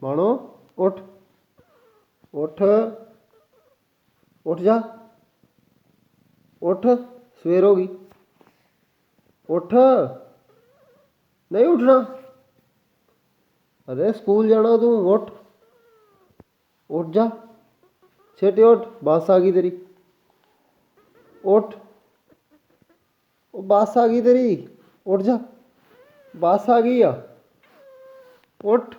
बाणो उठ उठ उठ जा उठ सवेर हो गई उठ नहीं उठना अरे स्कूल जाना तू उठ उठ जा छेती उठ बस आ गई तेरी उठ बस आ गई तेरी उठ जा बस आ गई आ उठ